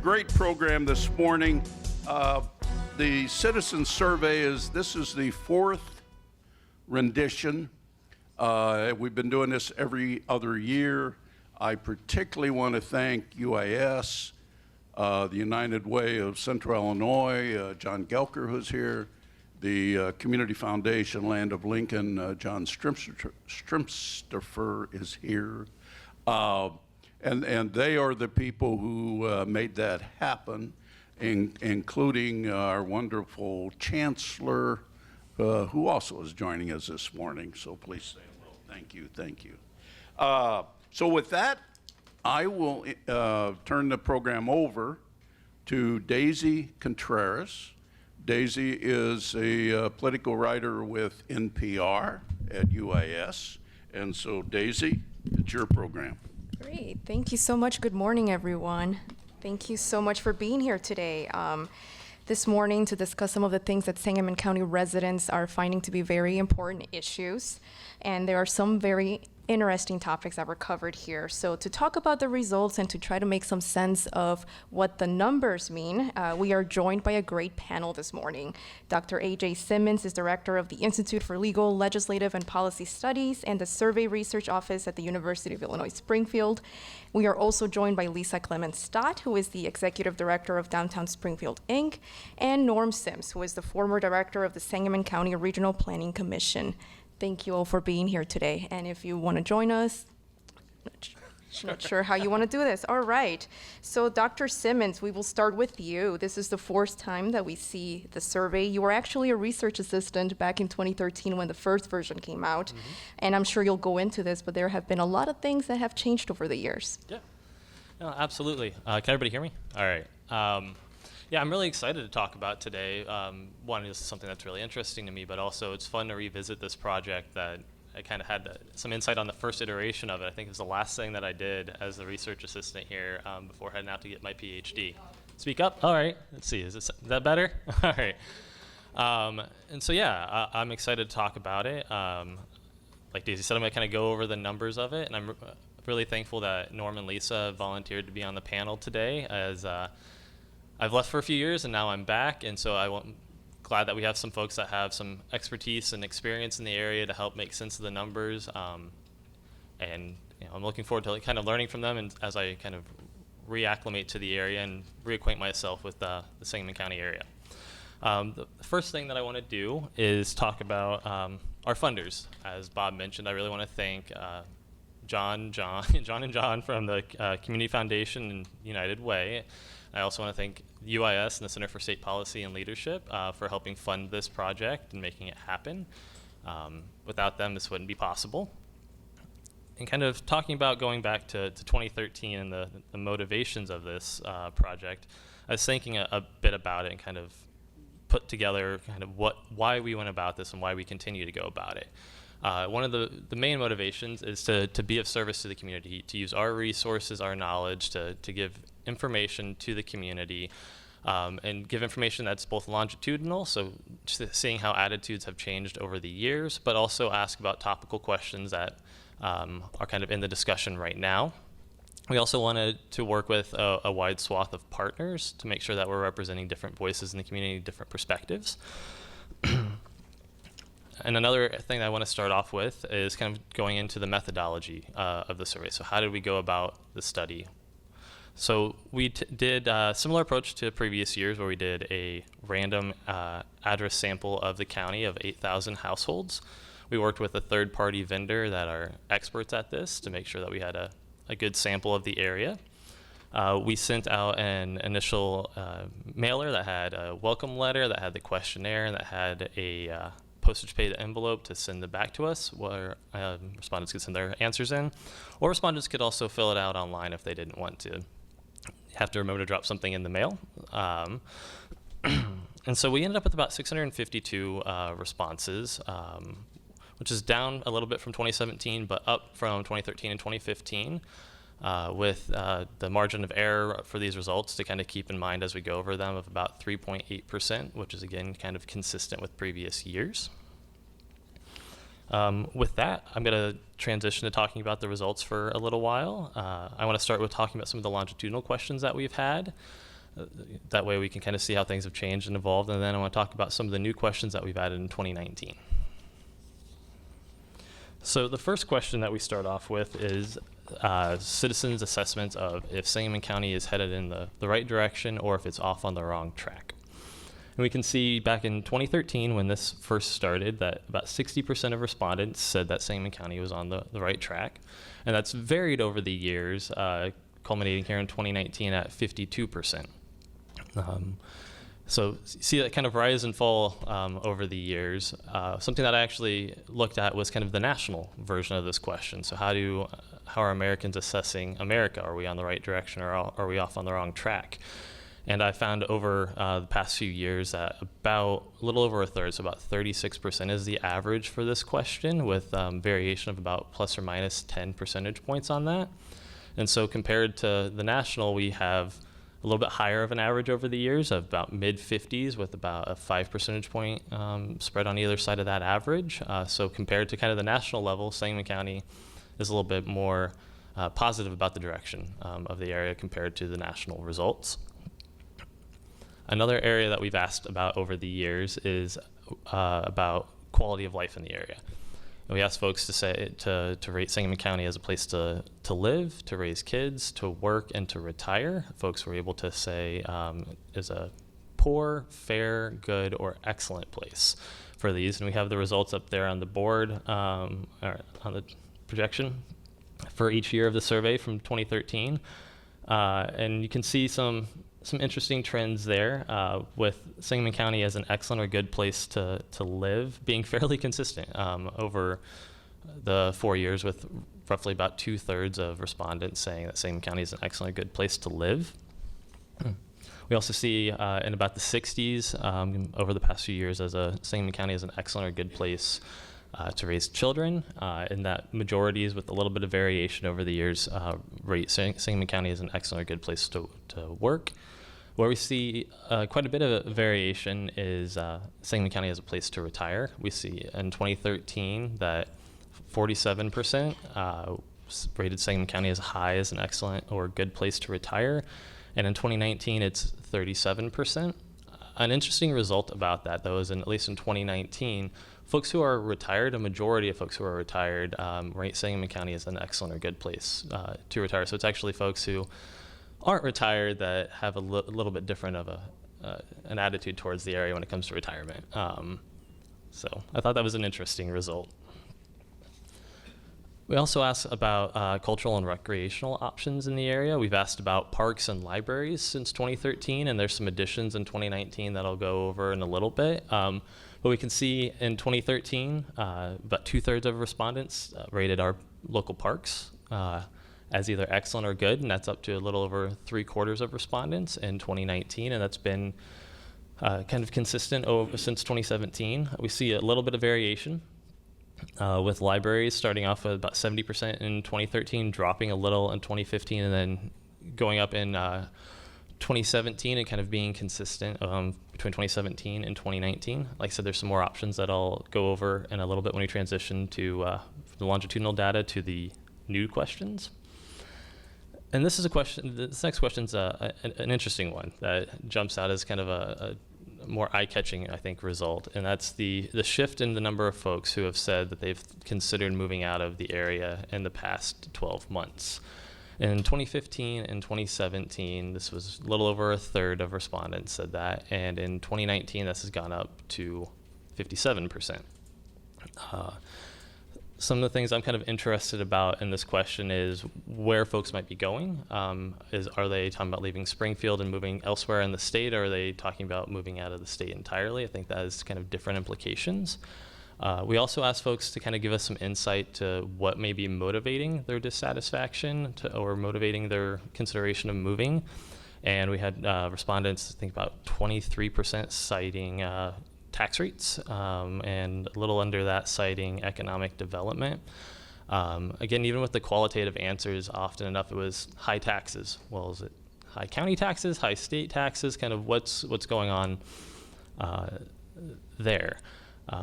Great program this morning. The citizen survey this is the fourth rendition. We've been doing this every other year. I particularly want to thank UIS, the United Way of Central Illinois, John Gelker, who's here, the Community Foundation, Land of Lincoln, John Strimsterfer is here. And they are the people who made that happen, including our wonderful chancellor, who also is joining us this morning. So please say hello. Thank you, thank you. So with that, I will turn the program over to Daisy Contreras. Daisy is a political writer with NPR at UIS. And so Daisy, it's your program. Great. Thank you so much. Good morning, everyone. Thank you so much for being here today. This morning to discuss some of the things that Sangamon County residents are finding to be very important issues. And there are some very interesting topics that were covered here. So to talk about the results and to try to make some sense of what the numbers mean, we are joined by a great panel this morning. Dr. A.J. Simmons is director of the Institute for Legal, Legislative, and Policy Studies and the Survey Research Office at the University of Illinois Springfield. We are also joined by Lisa Clemens-Stott, who is the executive director of Downtown Springfield, Inc., and Norm Sims, who is the former director of the Sangamon County Regional Planning Commission. Thank you all for being here today. And if you want to join us, not sure how you want to do this. All right. So Dr. Simmons, we will start with you. This is the fourth time that we see the survey. You were actually a research assistant back in 2013 when the first version came out. Mm-hmm. And I'm sure you'll go into this, but there have been a lot of things that have changed over the years. Yeah, no, absolutely. Can everybody hear me? All right. Yeah, I'm really excited to talk about today. One is something that's really interesting to me, but also it's fun to revisit this project that I kind of had some insight on the first iteration of it. I think it was the last thing that I did as the research assistant here before heading out to get my PhD. Speak up? All right. Let's see. Is that better? All right. And so, yeah, I'm excited to talk about it. Like Daisy said, I'm going to kind of go over the numbers of it, and I'm really thankful that Norm and Lisa volunteered to be on the panel today, as I've left for a few years and now I'm back, and so I'm glad that we have some folks that have some expertise and experience in the area to help make sense of the numbers. And I'm looking forward to kind of learning from them, and as I kind of reacclimate to the area and reacquaint myself with the Sangamon County area. The first thing that I want to do is talk about our funders. As Bob mentioned, I really want to thank John and John from the Community Foundation and United Way. I also want to thank UIS and the Center for State Policy and Leadership for helping fund this project and making it happen. Without them, this wouldn't be possible. And kind of talking about going back to 2013 and the motivations of this project, I was thinking a bit about it and kind of put together kind of why we went about this and why we continue to go about it. One of the main motivations is to be of service to the community, to use our resources, our knowledge, to give information to the community, and give information that's both longitudinal, so seeing how attitudes have changed over the years, but also ask about topical questions that are kind of in the discussion right now. We also wanted to work with a wide swath of partners to make sure that we're representing different voices in the community, different perspectives. And another thing that I want to start off with is kind of going into the methodology of the survey. So how did we go about the study? So we did a similar approach to previous years, where we did a random address sample of the county of 8,000 households. We worked with a third-party vendor that are experts at this to make sure that we had a good sample of the area. We sent out an initial mailer that had a welcome letter, that had the questionnaire, and that had a postage paid envelope to send it back to us, where respondents could send their answers in, or respondents could also fill it out online if they didn't want to have to remember to drop something in the mail. And so we ended up with about 652 responses, which is down a little bit from 2017, but up from 2013 and 2015, with the margin of error for these results to kind of keep in mind as we go over them of about 3.8%, which is again kind of consistent with previous years. With that, I'm going to transition to talking about the results for a little while. I want to start with talking about some of the longitudinal questions that we've had. That way we can kind of see how things have changed and evolved, and then I want to talk about some of the new questions that we've added in 2019. So the first question that we start off with is citizens' assessments of if Sangamon County is headed in the right direction or if it's off on the wrong track. And we can see back in 2013, when this first started, that about 60% of respondents said that Sangamon County was on the right track. And that's varied over the years, culminating here in 2019 at 52%. So see that kind of rise and fall over the years. Something that I actually looked at was kind of the national version of this question. So how are Americans assessing America? Are we on the right direction, or are we off on the wrong track? And I found over the past few years that about a little over a third, so about 36% is the average for this question, with variation of about plus or minus 10 percentage points on that. And so compared to the national, we have a little bit higher of an average over the years of about mid-50s, with about a 5 percentage point spread on either side of that average. So compared to kind of the national level, Sangamon County is a little bit more positive about the direction of the area compared to the national results. Another area that we've asked about over the years is about quality of life in the area. And we asked folks to rate Sangamon County as a place to live, to raise kids, to work, and to retire. Folks were able to say is a poor, fair, good, or excellent place for these. And we have the results up there on the board, or on the projection for each year of the survey from 2013. And you can see some interesting trends there, with Sangamon County as an excellent or good place to live being fairly consistent over the 4 years, with roughly about 2/3 of respondents saying that Sangamon County is an excellent or good place to live. We also see in about the 60s over the past few years as Sangamon County is an excellent or good place to raise children, and that majorities, with a little bit of variation over the years, rate Sangamon County as an excellent or good place to work. Where we see quite a bit of variation is Sangamon County as a place to retire. We see in 2013 that 47% rated Sangamon County as high as an excellent or good place to retire, and in 2019 it's 37%. An interesting result about that, though, is at least in 2019, folks who are retired, a majority of folks who are retired, rate Sangamon County as an excellent or good place to retire. So it's actually folks who aren't retired that have a little bit different of an attitude towards the area when it comes to retirement. So I thought that was an interesting result. We also asked about cultural and recreational options in the area. We've asked about parks and libraries since 2013, and there's some additions in 2019 that I'll go over in a little bit. But we can see in 2013, about 2/3 of respondents rated our local parks as either excellent or good, and that's up to a little over 3/4 of respondents in 2019, and that's been kind of consistent since 2017. We see a little bit of variation with libraries starting off with about 70% in 2013, dropping a little in 2015, and then going up in 2017 and kind of being consistent between 2017 and 2019. Like I said, there's some more options that I'll go over in a little bit when we transition to the longitudinal data to the new questions. And this is a question. This next question's an interesting one that jumps out as kind of a more eye-catching, I think, result, and that's the shift in the number of folks who have said that they've considered moving out of the area in the past 12 months. In 2015 and 2017, this was a little over 1/3 of respondents said that, and in 2019, this has gone up to 57%. Some of the things I'm kind of interested about in this question is where folks might be going. Are they talking about leaving Springfield and moving elsewhere in the state, or are they talking about moving out of the state entirely? I think that has kind of different implications. We also asked folks to kind of give us some insight to what may be motivating their dissatisfaction or motivating their consideration of moving. And we had respondents, I think about 23% citing tax rates, and a little under that citing economic development. Again, even with the qualitative answers, often enough it was high taxes. Well, is it high county taxes, high state taxes, kind of what's going on there?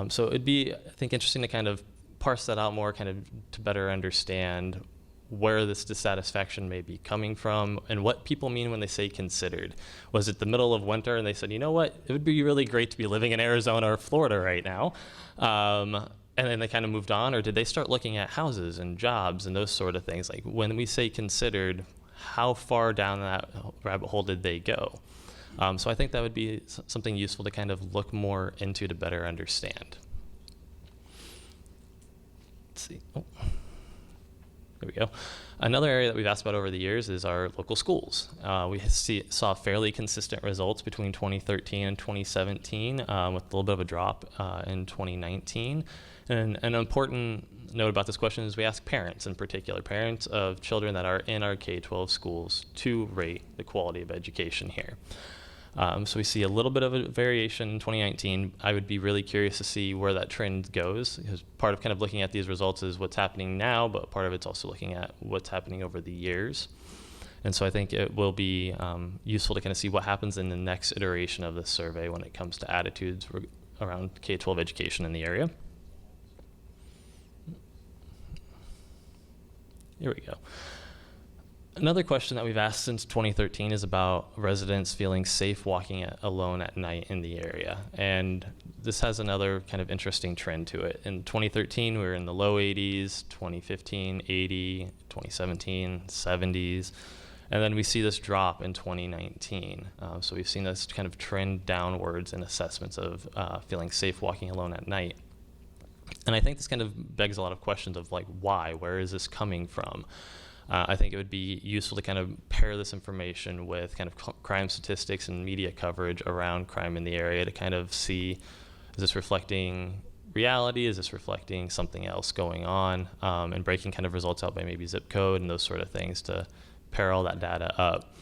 So it'd be, I think, interesting to kind of parse that out more, kind of to better understand where this dissatisfaction may be coming from and what people mean when they say considered. Was it the middle of winter and they said, you know what, it would be really great to be living in Arizona or Florida right now, and then they kind of moved on? Or did they start looking at houses and jobs and those sort of things? Like, when we say considered, how far down that rabbit hole did they go? So I think that would be something useful to kind of look more into to better understand. Let's see. Oh. There we go. Another area that we've asked about over the years is our local schools. We saw fairly consistent results between 2013 and 2017, with a little bit of a drop in 2019. And an important note about this question is we ask parents, in particular, parents of children that are in our K-12 schools, to rate the quality of education here. So we see a little bit of a variation in 2019. I would be really curious to see where that trend goes, because part of kind of looking at these results is what's happening now, but part of it's also looking at what's happening over the years. And so I think it will be useful to kind of see what happens in the next iteration of this survey when it comes to attitudes around K-12 education in the area. Here we go. Another question that we've asked since 2013 is about residents feeling safe walking alone at night in the area. And this has another kind of interesting trend to it. In 2013, we were in the low 80s, 2015, 80, 2017, 70s. And then we see this drop in 2019. So we've seen this kind of trend downwards in assessments of feeling safe walking alone at night. And I think this kind of begs a lot of questions of, like, why? Where is this coming from? I think it would be useful to kind of pair this information with kind of crime statistics and media coverage around crime in the area to kind of see, is this reflecting reality? Is this reflecting something else going on? And breaking kind of results out by maybe zip code and those sort of things to pair all that data up.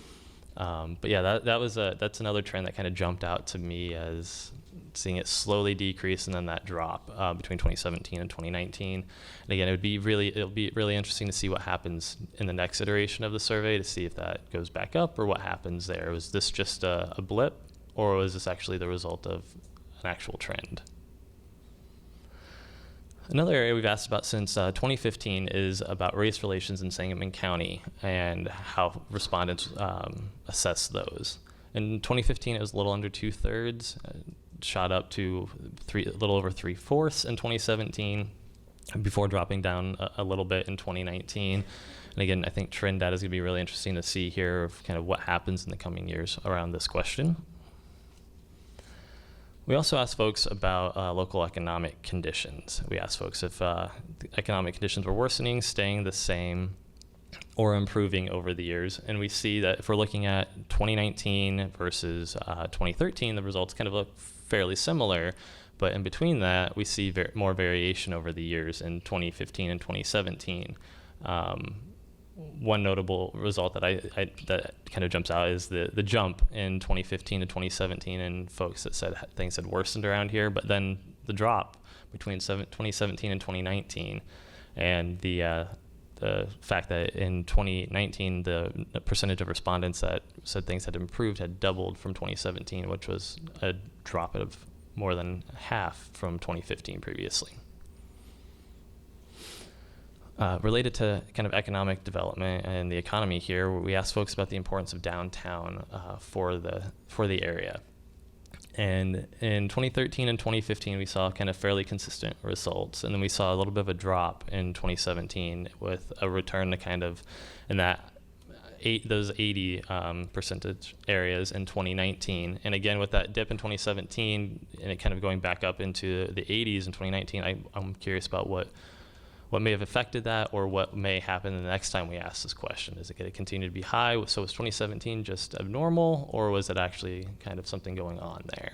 But yeah, that's another trend that kind of jumped out to me as seeing it slowly decrease and then that drop between 2017 and 2019. And again, it'll be really interesting to see what happens in the next iteration of the survey to see if that goes back up or what happens there. Was this just a blip, or was this actually the result of an actual trend? Another area we've asked about since 2015 is about race relations in Sangamon County and how respondents assess those. In 2015, it was a little under 2/3, shot up to a little over 3/4 in 2017, before dropping down a little bit in 2019. And again, I think trend data is going to be really interesting to see here of kind of what happens in the coming years around this question. We also asked folks about local economic conditions. We asked folks if the economic conditions were worsening, staying the same, or improving over the years. And we see that if we're looking at 2019 versus 2013, the results kind of look fairly similar. But in between that, we see more variation over the years in 2015 and 2017. One notable result that that kind of jumps out is the jump in 2015 to 2017 and folks that said things had worsened around here, but then the drop between 2017 and 2019, and the fact that in 2019 the percentage of respondents that said things had improved had doubled from 2017, which was a drop of more than half from 2015 previously. Related to kind of economic development and the economy here, we asked folks about the importance of downtown for the area. And in 2013 and 2015, we saw kind of fairly consistent results. And then we saw a little bit of a drop in 2017 with a return to kind of in those 80 percentage areas in 2019. And again, with that dip in 2017 and it kind of going back up into the 80s in 2019, I'm curious about what may have affected that, or what may happen the next time we ask this question. Is it going to continue to be high? So was 2017 just abnormal, or was it actually kind of something going on there?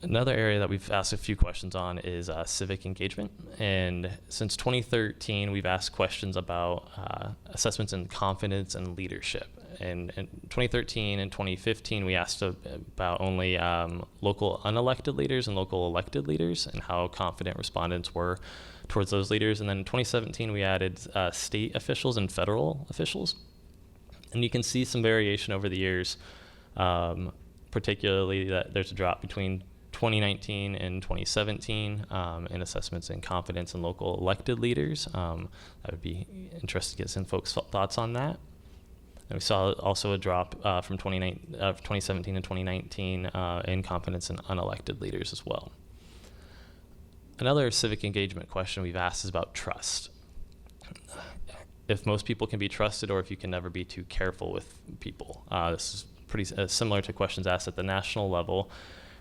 Another area that we've asked a few questions on is civic engagement. And since 2013, we've asked questions about assessments in confidence and leadership. And in 2013 and 2015, we asked about only local unelected leaders and local elected leaders and how confident respondents were towards those leaders. And then in 2017, we added state officials and federal officials. And you can see some variation over the years, particularly that there's a drop between 2019 and 2017, and assessments in confidence in local elected leaders. I would be interested to get some folks' thoughts on that. And we saw also a drop from 2017 and 2019 in confidence in unelected leaders as well. Another civic engagement question we've asked is about trust. If most people can be trusted, or if you can never be too careful with people. This is pretty similar to questions asked at the national level.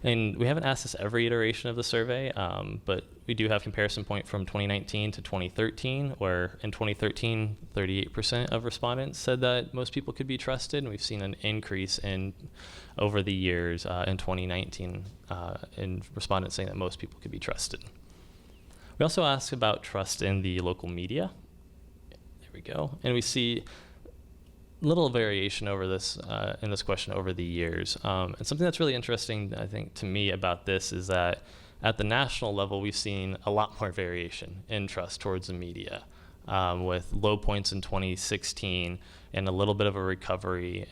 And we haven't asked this every iteration of the survey, but we do have comparison point from 2019 to 2013, where in 2013, 38% of respondents said that most people could be trusted, and we've seen an increase in over the years in 2019 in respondents saying that most people could be trusted. We also asked about trust in the local media. There we go. And we see little variation over this in this question over the years. And something that's really interesting, I think, to me about this is that at the national level, we've seen a lot more variation in trust towards the media, with low points in 2016 and a little bit of a recovery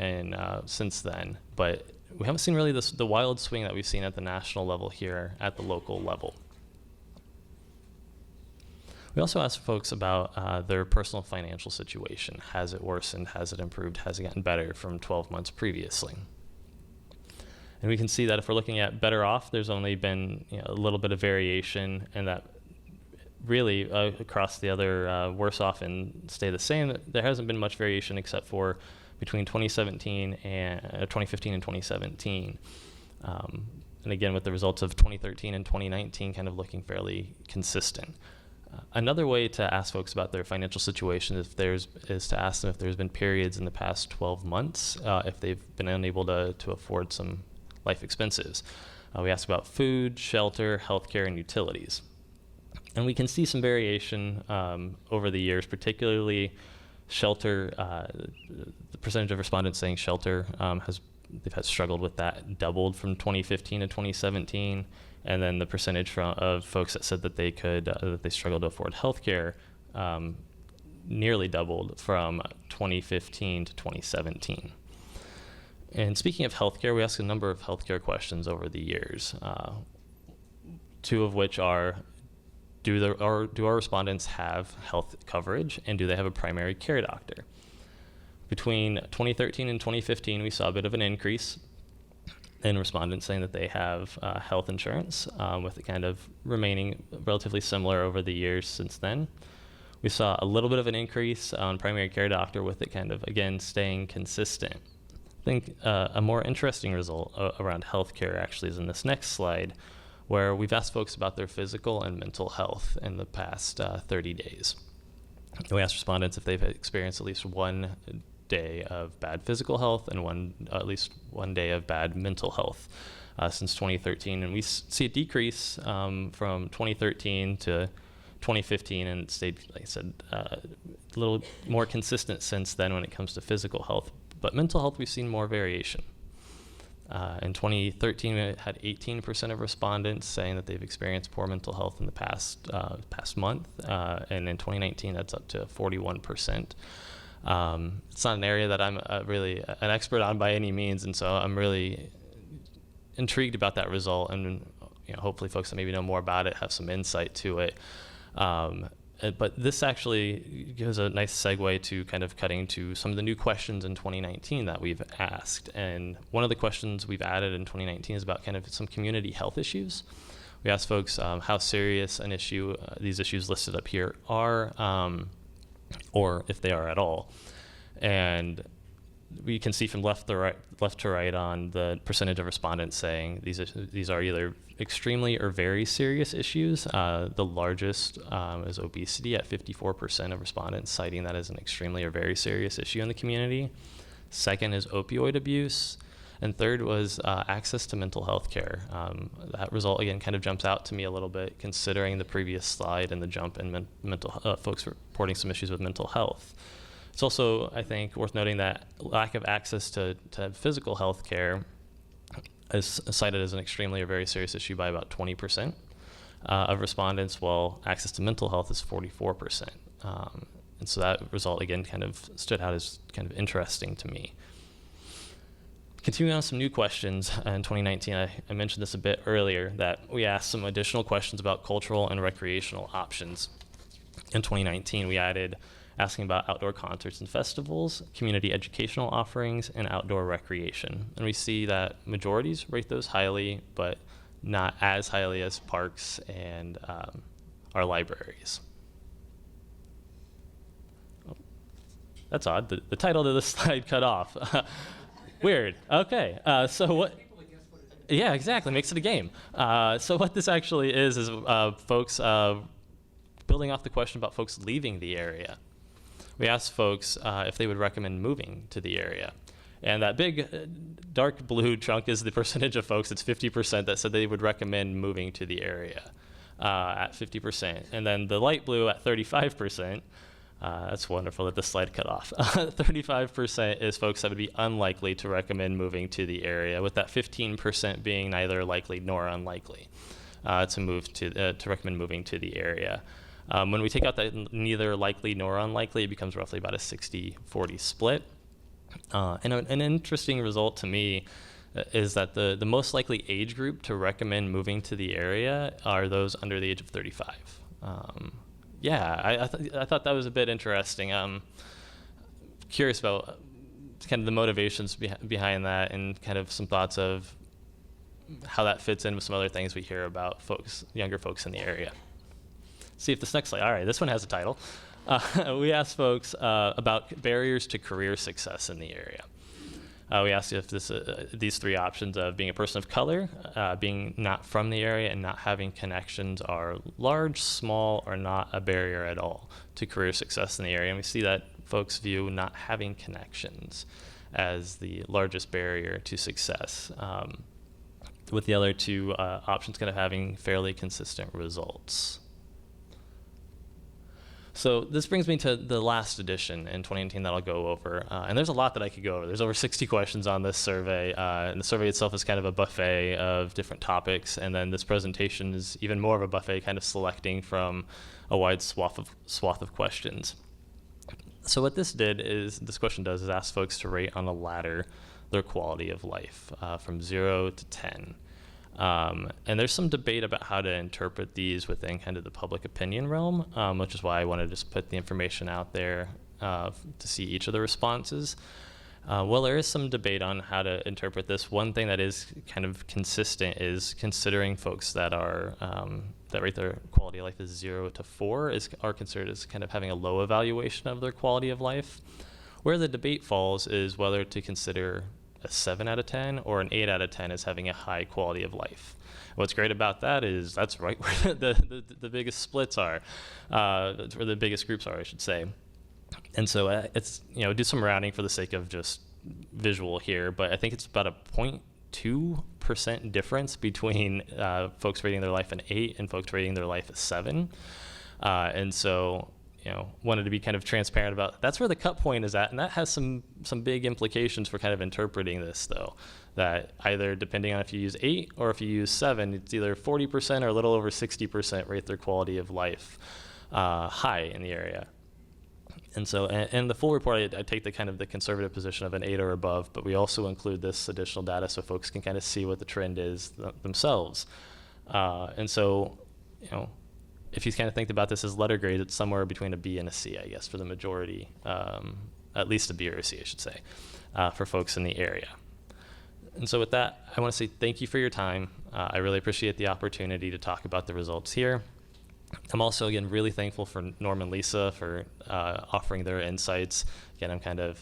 since then. But we haven't seen really the wild swing that we've seen at the national level here at the local level. We also asked folks about their personal financial situation. Has it worsened? Has it improved? Has it gotten better from 12 months previously? And we can see that if we're looking at better off, there's only been a little bit of variation, and that really across the other worse off and stay the same, there hasn't been much variation except for between 2015 and 2017. And again, with the results of 2013 and 2019 kind of looking fairly consistent. Another way to ask folks about their financial situation is to ask them if there's been periods in the past 12 months if they've been unable to afford some life expenses. We ask about food, shelter, healthcare, and utilities. And we can see some variation over the years, particularly shelter. The percentage of respondents saying shelter they've had struggled with that, doubled from 2015 to 2017. And then the percentage of folks that said that they struggled to afford healthcare nearly doubled from 2015 to 2017. And speaking of healthcare, we asked a number of healthcare questions over the years, two of which are, do our respondents have health coverage, and do they have a primary care doctor? Between 2013 and 2015, we saw a bit of an increase in respondents saying that they have health insurance, with it kind of remaining relatively similar over the years since then. We saw a little bit of an increase on primary care doctor, with it kind of, again, staying consistent. I think a more interesting result around healthcare actually is in this next slide, where we've asked folks about their physical and mental health in the past 30 days. We asked respondents if they've experienced at least one day of bad physical health and at least one day of bad mental health since 2013. And we see a decrease from 2013 to 2015, and it stayed, like I said, a little more consistent since then when it comes to physical health. But mental health, we've seen more variation. In 2013, we had 18% of respondents saying that they've experienced poor mental health in the past month, and in 2019, that's up to 41%. It's not an area that I'm really an expert on by any means, and so I'm really intrigued about that result, and hopefully folks that maybe know more about it have some insight to it. But this actually gives a nice segue to kind of cutting to some of the new questions in 2019 that we've asked. And one of the questions we've added in 2019 is about kind of some community health issues. We asked folks how serious an issue these issues listed up here are, or if they are at all. And we can see from left to right on the percentage of respondents saying these are either extremely or very serious issues. The largest is obesity at 54% of respondents citing that as an extremely or very serious issue in the community. Second is opioid abuse. And third was access to mental health care. That result, again, kind of jumps out to me a little bit, considering the previous slide and the jump in folks reporting some issues with mental health. It's also, I think, worth noting that lack of access to physical health care is cited as an extremely or very serious issue by about 20% of respondents, while access to mental health is 44%. And so that result, again, kind of stood out as kind of interesting to me. Continuing on some new questions in 2019, I mentioned this a bit earlier, that we asked some additional questions about cultural and recreational options. In 2019, we added asking about outdoor concerts and festivals, community educational offerings, and outdoor recreation. And we see that majorities rate those highly, but not as highly as parks and our libraries. Oh, that's odd. The title of the slide cut off. Weird. Okay. So what? Yeah, exactly. Makes it a game. So what this actually is folks building off the question about folks leaving the area. We asked folks if they would recommend moving to the area. And that big dark blue chunk is the percentage of folks. It's 50% that said they would recommend moving to the area at 50%. And then the light blue at 35%. That's wonderful that the slide cut off. 35% is folks that would be unlikely to recommend moving to the area, with that 15% being neither likely nor unlikely to recommend moving to the area. When we take out that neither likely nor unlikely, it becomes roughly about a 60-40 split. And an interesting result to me is that the most likely age group to recommend moving to the area are those under the age of 35. I thought that was a bit interesting. Curious about kind of the motivations behind that, and kind of some thoughts of how that fits in with some other things we hear about younger folks in the area. See if this next slide. All right, this one has a title. We asked folks about barriers to career success in the area. We asked if these three options of being a person of color, being not from the area, and not having connections are large, small, or not a barrier at all to career success in the area. And we see that folks view not having connections as the largest barrier to success, with the other two options kind of having fairly consistent results. So this brings me to the last edition in 2018 that I'll go over. And there's a lot that I could go over. There's over 60 questions on this survey. And the survey itself is kind of a buffet of different topics. And then this presentation is even more of a buffet, kind of selecting from a wide swath of questions. So what this question does is ask folks to rate on a ladder their quality of life from 0 to 10. And there's some debate about how to interpret these within kind of the public opinion realm, which is why I wanted to just put the information out there to see each of the responses. Well, there is some debate on how to interpret this. One thing that is kind of consistent is considering folks that are that rate their quality of life as 0 to 4 are considered as kind of having a low evaluation of their quality of life. Where the debate falls is whether to consider a 7 out of 10 or an 8 out of 10 as having a high quality of life. What's great about that is that's right where the biggest splits are, where the biggest groups are, I should say. And so it's, do some rounding for the sake of just visual here, but I think it's about a 0.2% difference between folks rating their life an 8 and folks rating their life a 7. And so, wanted to be kind of transparent about that's where the cut point is at, and that has some big implications for kind of interpreting this, though. That either depending on if you use 8 or if you use 7, it's either 40% or a little over 60% rate their quality of life high in the area. And so, in the full report, I take the kind of the conservative position of an 8 or above, but we also include this additional data so folks can kind of see what the trend is themselves. And so, if you kind of think about this as letter grade, it's somewhere between a B and a C, I guess, for the majority, at least a B or a C, I should say, for folks in the area. And so with that, I want to say thank you for your time. I really appreciate the opportunity to talk about the results here. I'm also, again, really thankful for Norm and Lisa for offering their insights. Again, I'm kind of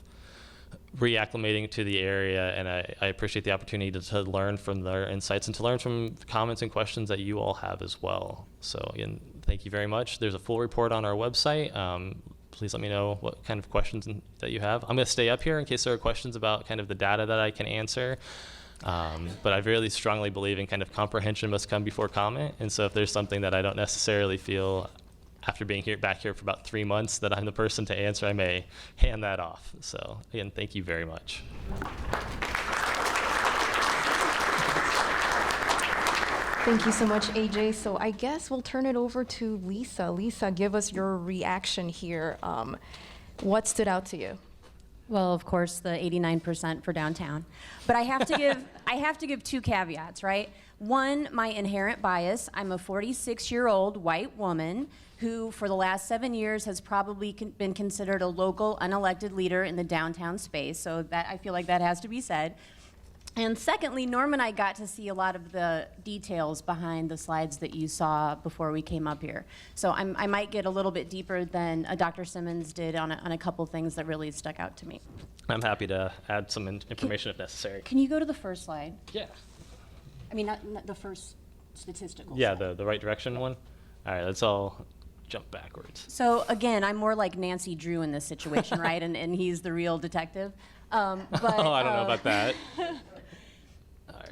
reacclimating to the area, and I appreciate the opportunity to learn from their insights and to learn from comments and questions that you all have as well. So again, thank you very much. There's a full report on our website. Please let me know what kind of questions that you have. I'm going to stay up here in case there are questions about kind of the data that I can answer. But I really strongly believe in kind of comprehension must come before comment. And so if there's something that I don't necessarily feel after being back here for about 3 months that I'm the person to answer, I may hand that off. So again, thank you very much. Thank you so much, AJ. So I guess we'll turn it over to Lisa. Lisa, give us your reaction here. What stood out to you? Well, of course, the 89% for downtown. But I have to give I have to give two caveats, right? One, my inherent bias. I'm a 46-year-old white woman who, for the last 7 years, has probably been considered a local unelected leader in the downtown space. So that I feel like that has to be said. And secondly, Norm and I got to see a lot of the details behind the slides that you saw before we came up here. So I might get a little bit deeper than Dr. Simmons did on a couple things that really stuck out to me. I'm happy to add some information if necessary. Can you go to the first slide? Yeah. I mean, not the first statistical Yeah, slide. the right direction one. All right, let's all jump backwards. So again, I'm more like Nancy Drew in this situation, right? And he's the real detective. But, Oh, I don't know about that.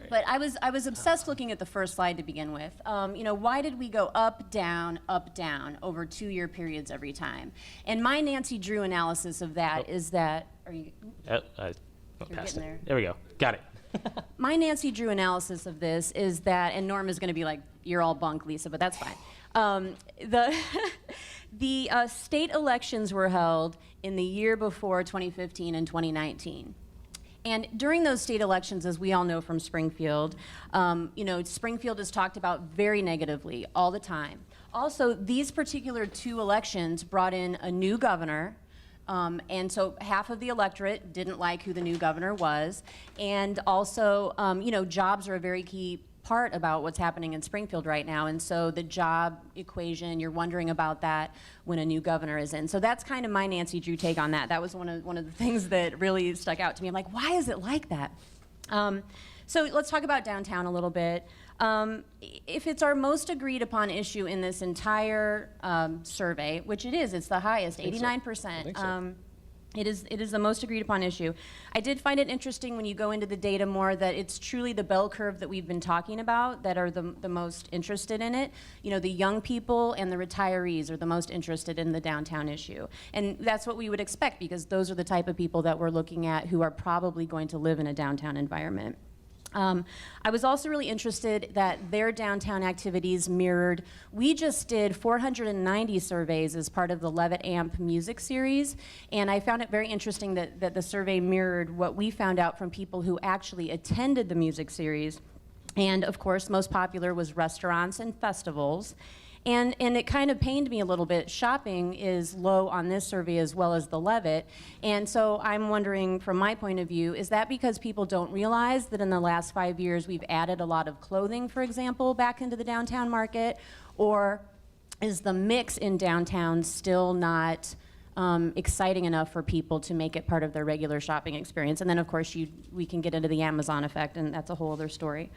But I was obsessed looking at the first slide to begin with. Why did we go up, down, over 2-year periods every time? And my Nancy Drew analysis of that is that, are you? I You're passed getting it. there. There we go. Got it. My Nancy Drew analysis of this is that, and Norm is going to be like, you're all bunk, Lisa, but that's fine. The state elections were held in the year before 2015 and 2019. And during those state elections, as we all know from Springfield, Springfield is talked about very negatively all the time. Also, these particular 2 elections brought in a new governor, and so half of the electorate didn't like who the new governor was. And also, jobs are a very key part about what's happening in Springfield right now. And so the job equation, you're wondering about that when a new governor is in. So that's kind of my Nancy Drew take on that. That was one of the things that really stuck out to me. I'm like, why is it like that? So let's talk about downtown a little bit. If it's our most agreed upon issue in this entire survey, which it is, it's the highest, 89%. I think so. It is the most agreed upon issue. I did find it interesting when you go into the data more that it's truly the bell curve that we've been talking about that are the most interested in it. The young people and the retirees are the most interested in the downtown issue. And that's what we would expect because those are the type of people that we're looking at who are probably going to live in a downtown environment. I was also really interested that their downtown activities mirrored. We just did 490 surveys as part of the Levitt Amp music series, and I found it very interesting that the survey mirrored what we found out from people who actually attended the music series. And of course, most popular was restaurants and festivals. And it kind of pained me a little bit. Shopping is low on this survey as well as the Levitt. And so I'm wondering, from my point of view, is that because people don't realize that in the last 5 years we've added a lot of clothing, for example, back into the downtown market? Or is the mix in downtown still not exciting enough for people to make it part of their regular shopping experience? And then, of course, we can get into the Amazon effect, and that's a whole other story.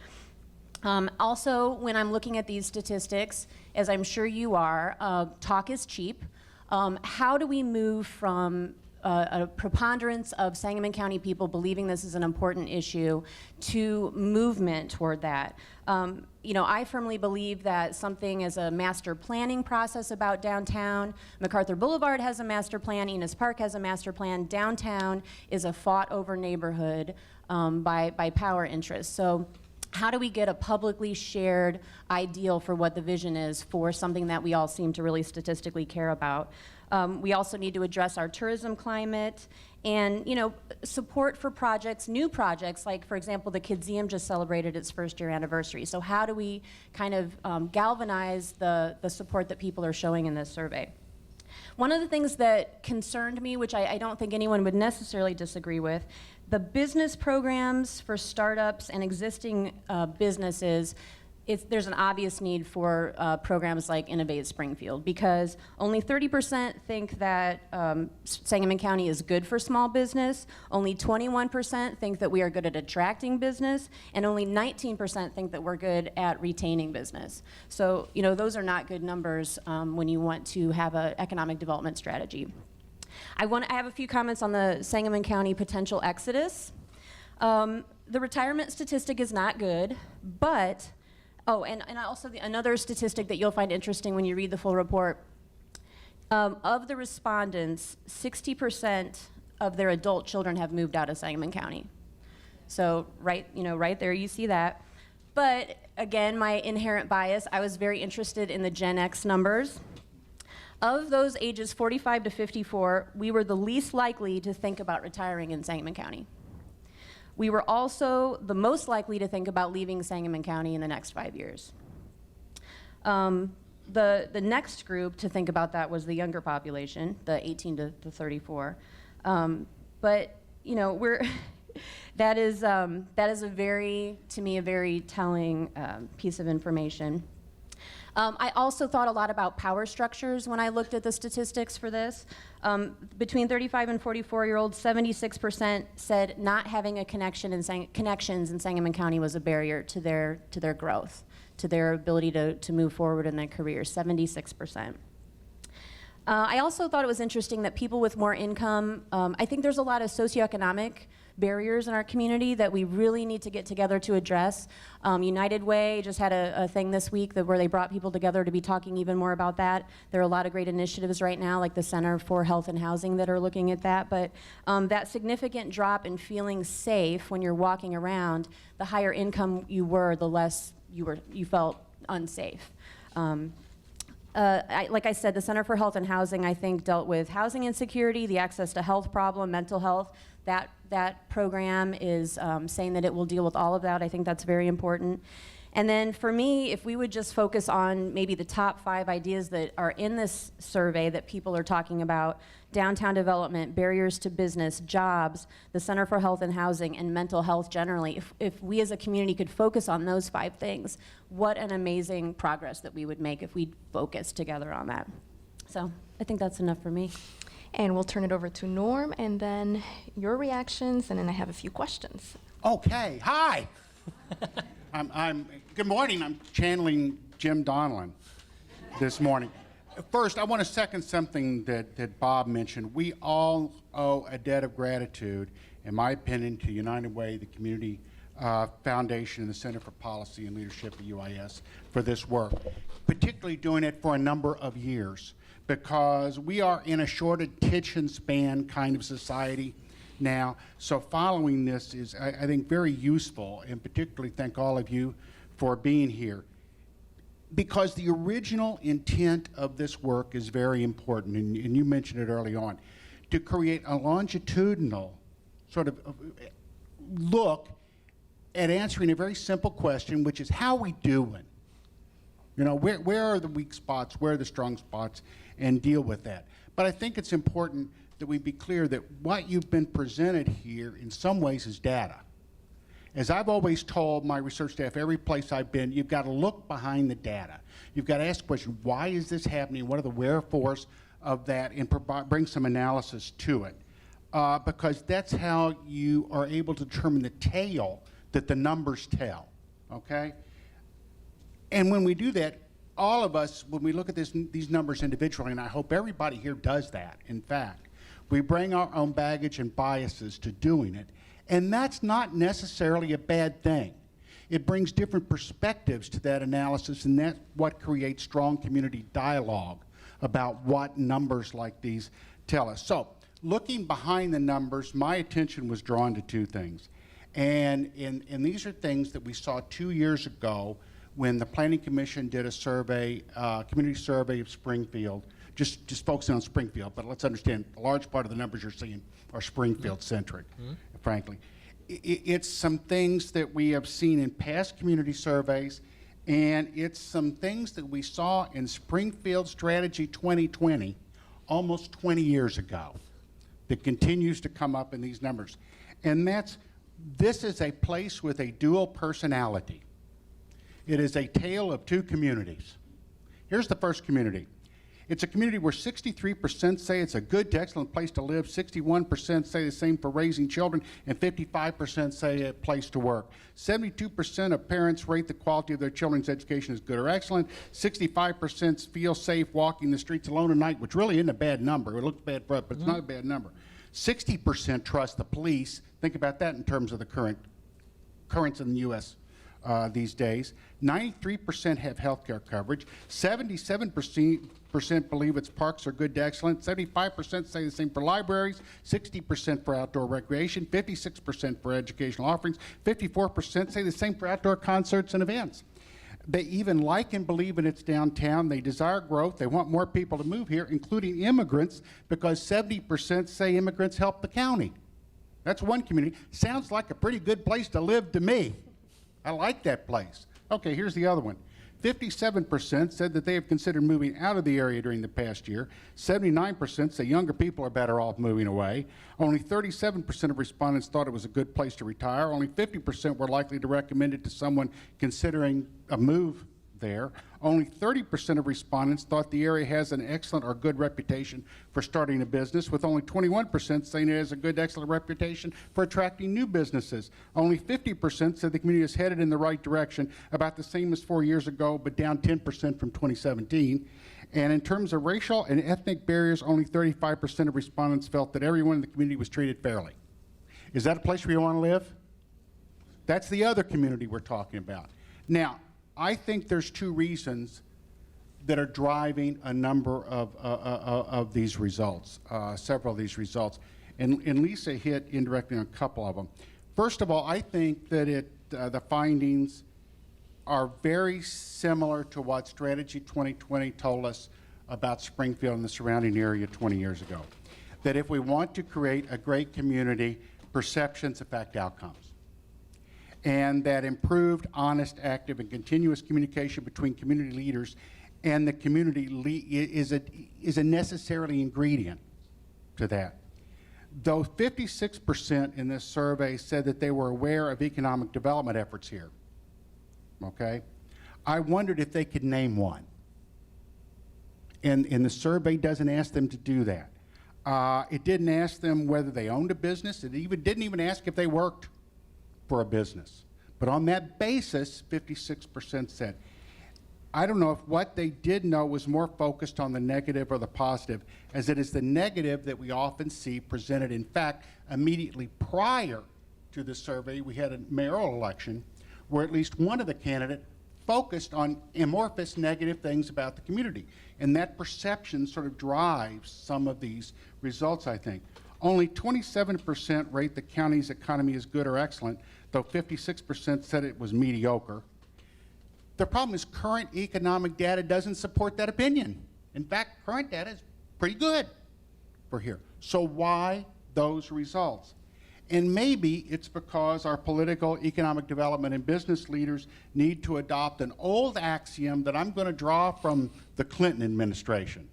Also, when I'm looking at these statistics, as I'm sure you are, talk is cheap. How do we move from a preponderance of Sangamon County people believing this is an important issue to movement toward that? I firmly believe that something as a master planning process about downtown, MacArthur Boulevard has a master plan, Enos Park has a master plan, downtown is a fought over neighborhood by power interests. So how do we get a publicly shared ideal for what the vision is for something that we all seem to really statistically care about? We also need to address our tourism climate and, support for projects, new projects, like, for example, the Kidseum just celebrated its first-year anniversary. So how do we kind of galvanize the support that people are showing in this survey? One of the things that concerned me, which I don't think anyone would necessarily disagree with, the business programs for startups and existing businesses, there's an obvious need for programs like Innovate Springfield because only 30% think that Sangamon County is good for small business, only 21% think that we are good at attracting business, and only 19% think that we're good at retaining business. So, those are not good numbers when you want to have an economic development strategy. I have a few comments on the Sangamon County potential exodus. The retirement statistic is not good, but and also another statistic that you'll find interesting when you read the full report, of the respondents, 60% of their adult children have moved out of Sangamon County. So right there you see that. But again, my inherent bias, I was very interested in the Gen X numbers. Of those ages 45 to 54, we were the least likely to think about retiring in Sangamon County. We were also the most likely to think about leaving Sangamon County in the next 5 years. The next group to think about that was the younger population, the 18 to 34. But you know, that is a very, to me, a very telling piece of information. I also thought a lot about power structures when I looked at the statistics for this. Between 35 and 44-year-olds, 76% said not having a connections in Sangamon County was a barrier to their growth, to their ability to move forward in their career, 76%. I also thought it was interesting that people with more income, I think there's a lot of socioeconomic barriers in our community that we really need to get together to address. United Way just had a thing this week where they brought people together to be talking even more about that. There are a lot of great initiatives right now, like the Center for Health and Housing, that are looking at that. But that significant drop in feeling safe when you're walking around, the higher income you were, the less you felt unsafe. Like I said, the Center for Health and Housing, I think, dealt with housing insecurity, the access to health problem, mental health. That program is saying that it will deal with all of that. I think that's very important. And then for me, if we would just focus on maybe the top 5 ideas that are in this survey that people are talking about: downtown development, barriers to business, jobs, the Center for Health and Housing, and mental health generally. If we as a community could focus on those 5 things, what an amazing progress that we would make if we focused together on that. So I think that's enough for me. And we'll turn it over to Norm, and then your reactions, and then I have a few questions. Okay, hi. Good morning. I'm channeling Jim Donlin this morning. First, I want to second something that Bob mentioned. We all owe a debt of gratitude, in my opinion, to United Way, the Community Foundation, and the Center for Policy and Leadership at UIS for this work, particularly doing it for a number of years, because we are in a short attention span kind of society now. So following this is, I think, very useful, and particularly thank all of you for being here, because the original intent of this work is very important, and you mentioned it early on, to create a longitudinal sort of look at answering a very simple question, which is, how are we doing? You know, where are the weak spots, where are the strong spots, and deal with that. But I think it's important that we be clear that what you've been presented here in some ways is data. As I've always told my research staff, every place I've been, you've got to look behind the data. You've got to ask the question, why is this happening? What are the wherefores of that? And bring some analysis to it. Because that's how you are able to determine the tale that the numbers tell, okay? And when we do that, all of us, when we look at these numbers individually, and I hope everybody here does that, in fact, we bring our own baggage and biases to doing it. And that's not necessarily a bad thing. It brings different perspectives to that analysis, and that's what creates strong community dialogue about what numbers like these tell us. So, looking behind the numbers, my attention was drawn to 2 things. And these are things that we saw 2 years ago when the Planning Commission did a survey, community survey of Springfield, just focusing on Springfield, but let's understand, a large part of the numbers you're seeing are Springfield-centric, frankly. It's some things that we have seen in past community surveys, and it's some things that we saw in Springfield Strategy 2020 almost 20 years ago that continues to come up in these numbers. And this is a place with a dual personality. It is a tale of 2 communities. Here's the first community. It's a community where 63% say it's a good to excellent place to live, 61% say the same for raising children, and 55% say a place to work. 72% of parents rate the quality of their children's education as good or excellent. 65% feel safe walking the streets alone at night, which really isn't a bad number. It looks bad for us, but it's not a bad number. 60% trust the police. Think about that in terms of the currents in the U.S. These days. 93% have health care coverage. 77% believe its parks are good to excellent. 75% say the same for libraries. 60% for outdoor recreation. 56% for educational offerings. 54% say the same for outdoor concerts and events. They even like and believe in its downtown. They desire growth. They want more people to move here, including immigrants, because 70% say immigrants help the county. That's one community. Sounds like a pretty good place to live to me. I like that place. Okay, here's the other one. 57% said that they have considered moving out of the area during the past year. 79% say younger people are better off moving away. Only 37% of respondents thought it was a good place to retire. Only 50% were likely to recommend it to someone considering a move there. Only 30% of respondents thought the area has an excellent or good reputation for starting a business, with only 21% saying it has a good, excellent reputation for attracting new businesses. Only 50% said the community is headed in the right direction, about the same as 4 years ago, but down 10% from 2017. And in terms of racial and ethnic barriers, only 35% of respondents felt that everyone in the community was treated fairly. Is that a place where you want to live? That's the other community we're talking about. Now, I think there's two reasons that are driving a number of these results, several of these results. And Lisa hit indirectly on a couple of them. First of all, I think that the findings are very similar to what Strategy 2020 told us about Springfield and the surrounding area 20 years ago. That if we want to create a great community, perceptions affect outcomes. And that improved, honest, active, and continuous communication between community leaders and the community is a necessary ingredient to that. Though 56% in this survey said that they were aware of economic development efforts here, okay? I wondered if they could name one. And the survey doesn't ask them to do that. It didn't ask them whether they owned a business. It didn't even ask if they worked for a business. But on that basis, 56% said. I don't know if what they did know was more focused on the negative or the positive, as it is the negative that we often see presented. In fact, immediately prior to the survey, we had a mayoral election where at least one of the candidates focused on amorphous negative things about the community. And that perception sort of drives some of these results, I think. Only 27% rate the county's economy as good or excellent, though 56% said it was mediocre. The problem is current economic data doesn't support that opinion. In fact, current data is pretty good for here. So why those results? And maybe it's because our political, economic development, and business leaders need to adopt an old axiom that I'm going to draw from the Clinton administration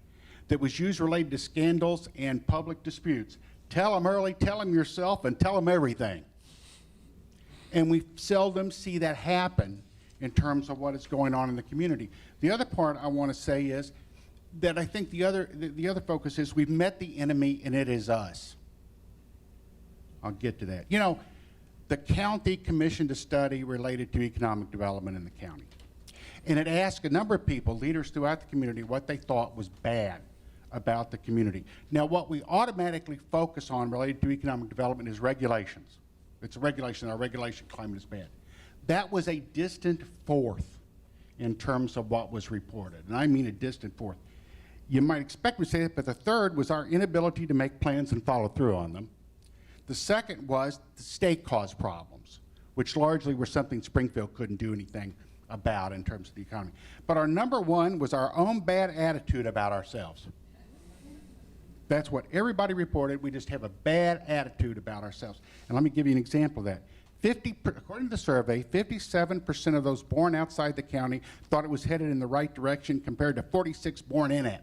that was used related to scandals and public disputes. Tell them early, tell them yourself, and tell them everything. And we seldom see that happen in terms of what is going on in the community. The other part I want to say is that I think the other focus is we've met the enemy and it is us. I'll get to that. You know, the county commissioned a study related to economic development in the county. And it asked a number of people, leaders throughout the community, what they thought was bad about the community. Now, what we automatically focus on related to economic development is regulations. It's a regulation. Our regulation climate is bad. That was a distant fourth in terms of what was reported, and I mean a distant fourth. You might expect me to say that, but the third was our inability to make plans and follow through on them. The second was the state caused problems, which largely were something Springfield couldn't do anything about in terms of the economy. But our number one was our own bad attitude about ourselves. That's what everybody reported. We just have a bad attitude about ourselves. And let me give you an example of that. According to the survey, 57% of those born outside the county thought it was headed in the right direction compared to 46% born in it.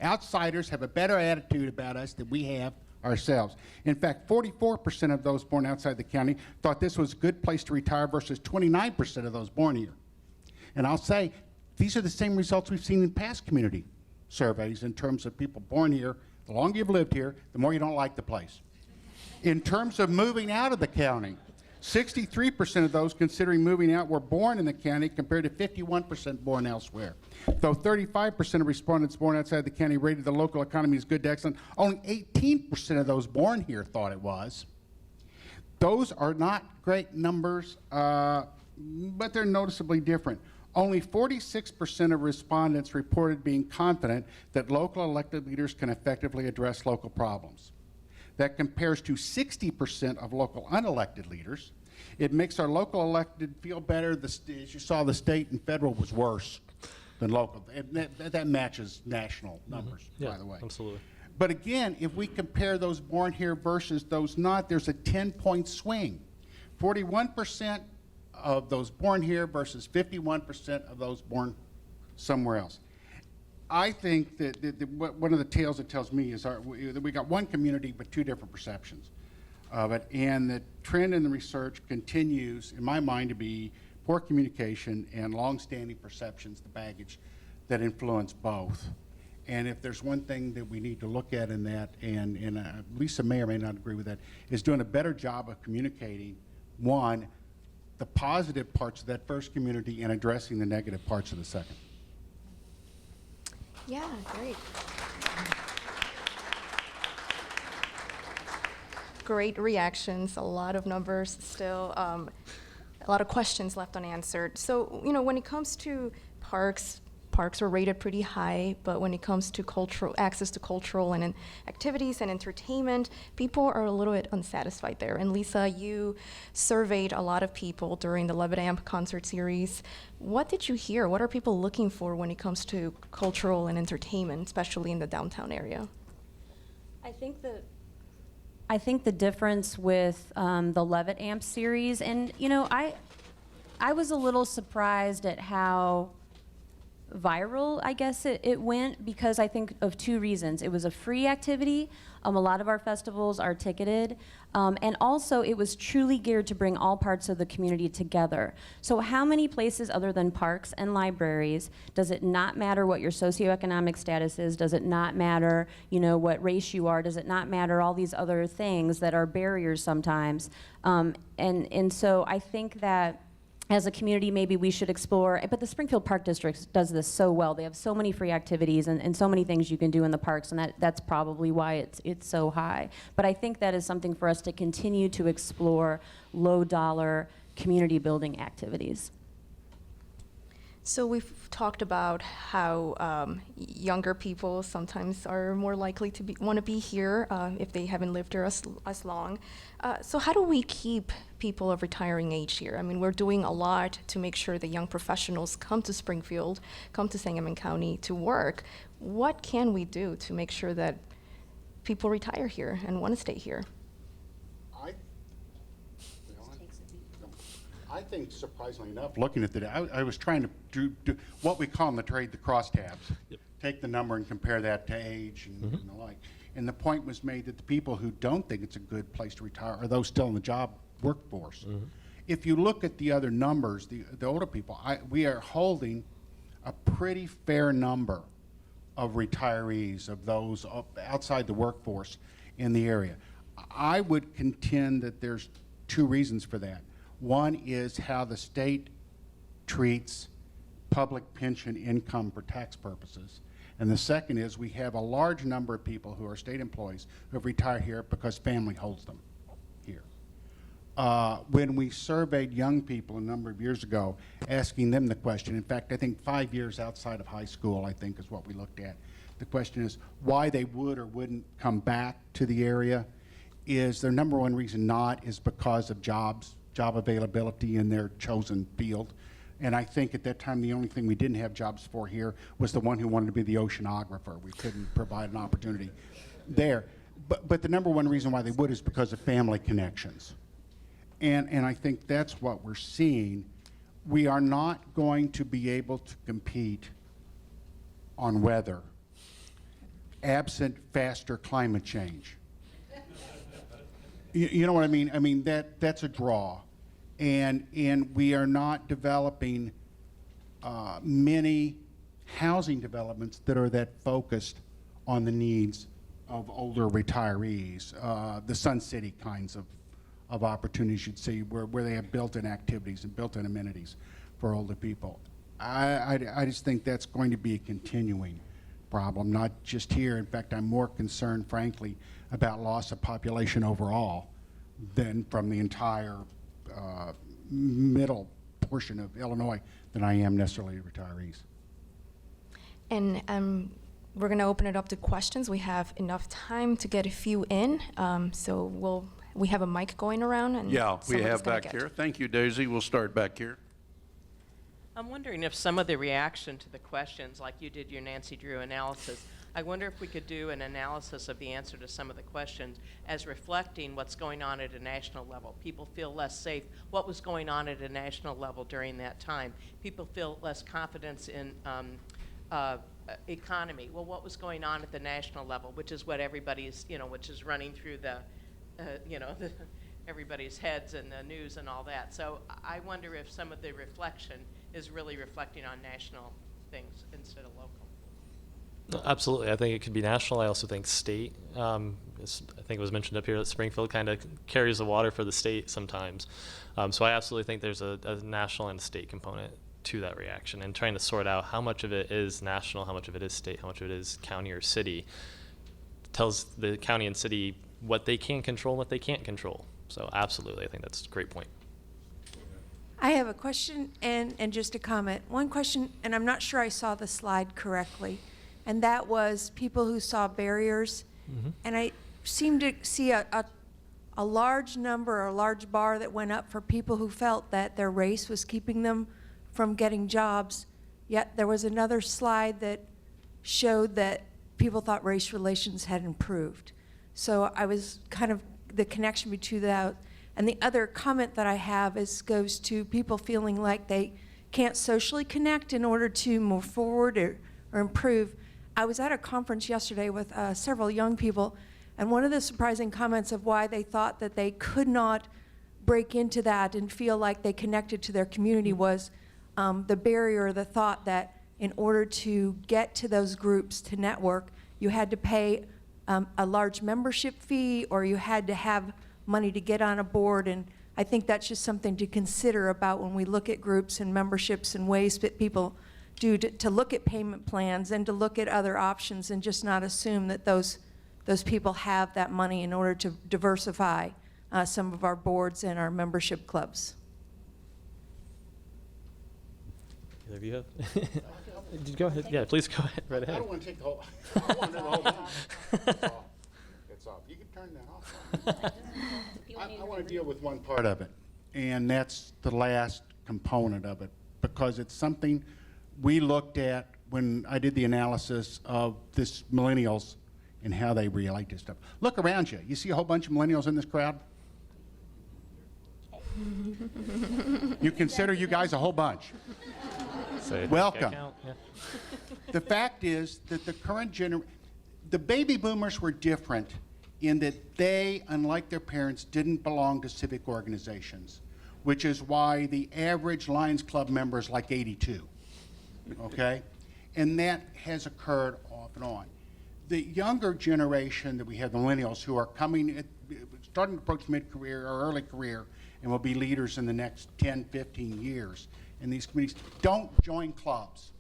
Outsiders have a better attitude about us than we have ourselves. In fact, 44% of those born outside the county thought this was a good place to retire versus 29% of those born here. And I'll say, these are the same results we've seen in past community surveys in terms of people born here. The longer you've lived here, the more you don't like the place. In terms of moving out of the county, 63% of those considering moving out were born in the county compared to 51% born elsewhere. Though 35% of respondents born outside the county rated the local economy as good to excellent, only 18% of those born here thought it was. Those are not great numbers, but they're noticeably different. Only 46% of respondents reported being confident that local elected leaders can effectively address local problems. That compares to 60% of local unelected leaders It makes our local elected feel better. As you saw, the state and federal was worse than local. And that matches national numbers, Yeah, by the way. absolutely. But again, if we compare those born here versus those not, there's a 10-point swing. 41% of those born here versus 51% of those born somewhere else. I think that one of the tales it tells me is that we got one community but two different perceptions of it, and the trend in the research continues, in my mind, to be poor communication and long-standing perceptions, the baggage that influence both. And if there's one thing that we need to look at in that, and Lisa may or may not agree with that, is doing a better job of communicating, one, the positive parts of that first community and addressing the negative parts of the second. Yeah, great. Great reactions, a lot of numbers still, a lot of questions left unanswered. So, when it comes to parks are rated pretty high, but when it comes to access to cultural and activities and entertainment, people are a little bit unsatisfied there. And Lisa, you surveyed a lot of people during the Levitt Amp concert series. What did you hear? What are people looking for when it comes to cultural and entertainment, especially in the downtown area? I think the difference with the Levitt Amp series, and I was a little surprised at how viral, I guess it went, because I think of two reasons. It was a free activity. A lot of our festivals are ticketed. And also, it was truly geared to bring all parts of the community together. So how many places other than parks and libraries does it not matter what your socioeconomic status is? Does it not matter, what race you are? Does it not matter all these other things that are barriers sometimes? And so I think that as a community, maybe we should explore, but the Springfield Park District does this so well. They have so many free activities and so many things you can do in the parks, and that's probably why it's so high. But I think that is something for us to continue to explore, low-dollar community building activities. So we've talked about how younger people sometimes are more likely to want to be here if they haven't lived here as long. So how do we keep people of retiring age here? I mean, we're doing a lot to make sure that young professionals come to Springfield, come to Sangamon County to work. What can we do to make sure that people retire here and want to stay here? I think, surprisingly enough, looking at I was trying to do what we call in the trade the crosstabs. Yep. Take the number and compare that to age and the like. And the point was made that the people who don't think it's a good place to retire are those still in the job workforce. If you look at the other numbers, the older people, we are holding a pretty fair number of retirees, of those outside the workforce in the area. I would contend that there's two reasons for that. One is how the state treats public pension income for tax purposes. And the second is we have a large number of people who are state employees who have retired here because family holds them here. When we surveyed young people a number of years ago, asking them the question, in fact, I think 5 years outside of high school, I think is what we looked at. The question is why they would or wouldn't come back to the area. Is their number one reason not is because of job availability in their chosen field. And I think at that time, the only thing we didn't have jobs for here was the one who wanted to be the oceanographer. We couldn't provide an opportunity there. But the number one reason why they would is because of family connections. And I think that's what we're seeing. We are not going to be able to compete on weather absent faster climate change. You know what I mean? I mean, that's a draw. And we are not developing many housing developments that are that focused on the needs of older retirees, the Sun City kinds of opportunities you'd see where they have built-in activities and built-in amenities for older people. I just think that's going to be a continuing problem, not just here. In fact, I'm more concerned, frankly, about loss of population overall than from the entire middle portion of Illinois than I am necessarily retirees. And we're going to open it up to questions. We have enough time to get a few in, so we'll we have a mic going around, and Yeah, we somebody's have gonna back get- here. Thank you, Daisy. We'll start back here. I'm wondering if some of the reaction to the questions, like you did your Nancy Drew analysis, I wonder if we could do an analysis of the answer to some of the questions as reflecting what's going on at a national level. People feel less safe. What was going on at a national level during that time? People feel less confidence in economy. Well, what was going on at the national level, which is what everybody's, which is running through the, everybody's heads and the news and all that. So I wonder if some of the reflection is really reflecting on national things instead of local. No, absolutely. I think it could be national. I also think state. I think it was mentioned up here that Springfield kind of carries the water for the state sometimes. So I absolutely think there's a national and state component to that reaction, and trying to sort out how much of it is national, how much of it is state, how much of it is county or city, tells the county and city what they can control and what they can't control. So absolutely, I think that's a great point. I have a question and just a comment. One question, and I'm not sure I saw the slide correctly, and that was people who saw barriers. And I seemed to see a large number, or a large bar that went up for people who felt that their race was keeping them from getting jobs. Yet there was another slide that showed that people thought race relations had improved. So I was kind of the connection between that. And the other comment that I have goes to people feeling like they can't socially connect in order to move forward or improve. I was at a conference yesterday with several young people, and one of the surprising comments of why they thought that they could not break into that and feel like they connected to their community was the barrier, the thought that in order to get to those groups to network, you had to pay a large membership fee, or you had to have money to get on a board. And I think that's just something to consider about when we look at groups and memberships and ways that people do to look at payment plans and to look at other options, and just not assume that those people have that money in order to diversify some of our boards and our membership clubs. Either of you have? Go ahead. Yeah, please go ahead. Right ahead. I don't want to take the whole, I want to do the whole thing. It's off. It's off. You can turn that off. I want to deal with one part of it, and that's the last component of it, because it's something we looked at when I did the analysis of this millennials and how they relate to stuff. Look around you. You see a whole bunch of millennials in this crowd? You consider you guys a whole bunch. So Welcome. count, yeah. The fact is that the current the baby boomers were different in that they, unlike their parents, didn't belong to civic organizations, which is why the average Lions Club member is like 82, okay? And that has occurred off and on. The younger generation that we have, the millennials, who are starting to approach mid-career or early career and will be leaders in the next 10, 15 years in these communities, don't join clubs.